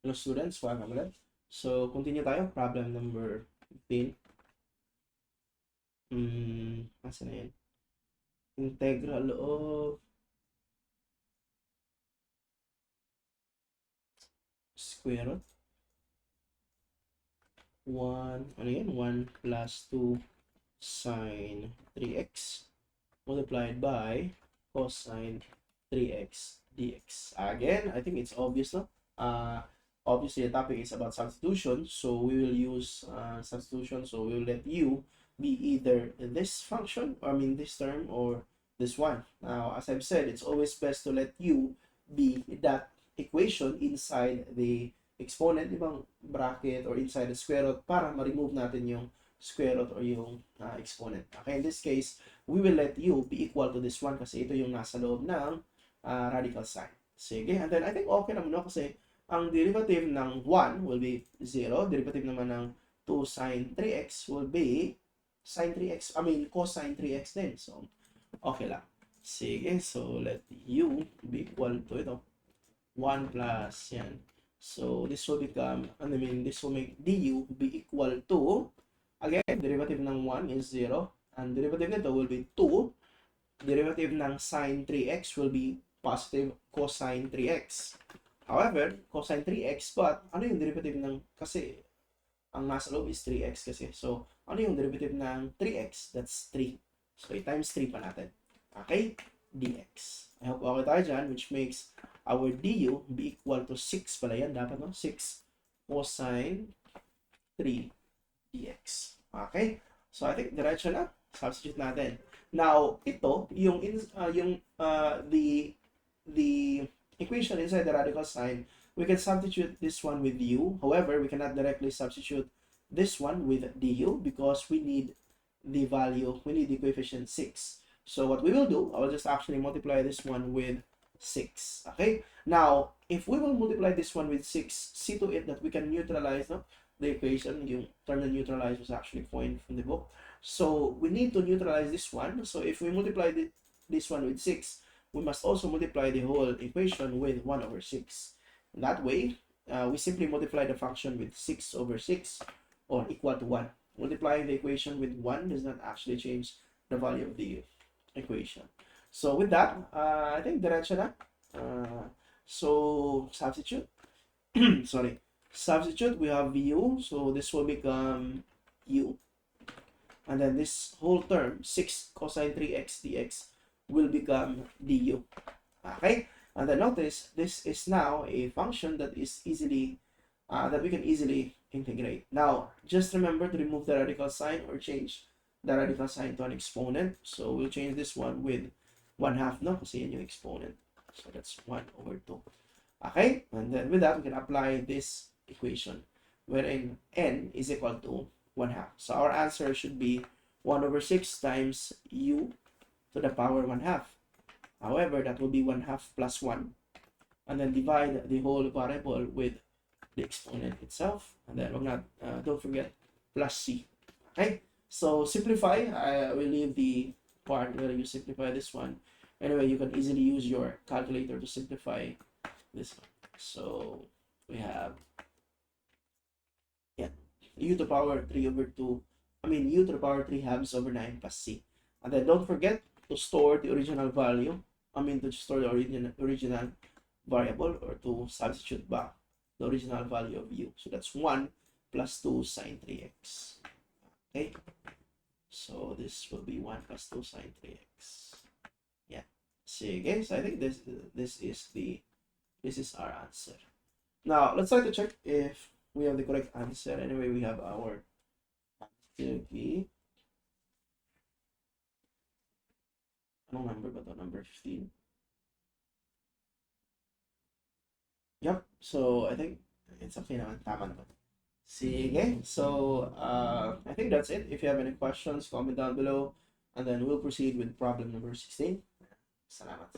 Hello students, welcome ulit. So, continue tayo. Problem number 15. Asa na yan? Integral of square root 1, ano yan? 1 plus 2 sine 3x multiplied by cosine 3x dx. Again, I think it's obvious, no? Obviously, the topic is about substitution, so we will use substitution. So we will let u be either this function, or I mean this term, or this one. Now, as I've said, it's always best to let u be that equation inside the exponent, ibang bracket, or inside the square root para ma-remove natin yung square root or yung exponent. Okay, in this case, we will let u be equal to this one kasi ito yung nasa loob ng radical sign. Sige, and then I think okay naman, no? Kasi ang derivative ng 1 will be 0. Derivative naman ng 2 sine 3x will be sine 3x, cosine 3x din. So, okay lang. Sige, so let u be equal to ito. 1 plus yan. So, this will become, this will make du be equal to, again, derivative ng 1 is 0. And derivative nito will be 2. Derivative ng sine 3x will be positive cosine 3x. However, cosine 3x, but ano yung derivative ng, kasi ang nasa loob is 3x kasi. So, ano yung derivative ng 3x? That's 3. So, i-times 3 pa natin. Okay? dx. I hope okay tayo dyan, which makes our du be equal to 6 pala yan. Dapat, no? 6 cosine 3 dx. Okay? So, I think diretso na. Substitute natin. Now, ito, the equation inside the radical sign, we can substitute this one with u. However, we cannot directly substitute this one with du because we need the value, we need the coefficient 6. So what we will do, I will just actually multiply this one with 6. Okay? Now, if we will multiply this one with 6, see to it that we can neutralize the equation. Yung term na neutralize was actually coined from the book. So we need to neutralize this one. So if we multiply this one with 6, we must also multiply the whole equation with 1 over 6. That way, we simply multiply the function with 6 over 6 or equal to 1. Multiplying the equation with 1 does not actually change the value of the equation. So with that, I think diretso na. So substitute. Sorry. Substitute, we have u. So this will become u. And then this whole term, 6 cosine 3x dx, will become du. Okay? And then notice, this is now a function that is easily, that we can easily integrate. Now, just remember to remove the radical sign or change the radical sign to an exponent. So we'll change this one with 1/2, no? Kasi yan yung exponent. So that's 1 over 2. Okay? And then with that, we can apply this equation wherein n is equal to 1/2. So our answer should be 1 over 6 times u to the power 1/2. However, that will be 1/2 plus 1. And then divide the whole variable with the exponent itself. And then don't forget plus c. Okay? So simplify. I will leave the part where you simplify this one. Anyway, you can easily use your calculator to simplify this one. So we have u to the power 3 over 2. U to the power 3 halves over 9 plus c. And then don't forget to store the original value. To store the original variable, or to substitute back the original value of u. So that's 1 plus 2 sine 3x. Okay? So this will be 1 plus 2 sine 3x. Yeah. Sige. So I think this is our answer. Now, let's try to check if we have the correct answer. Anyway, we have our answer key. Anong number ba ito? Number 15. Yep. So, I think it's okay naman. Tama naman. Sige. So, I think that's it. If you have any questions, comment down below. And then we'll proceed with problem number 16. Salamat.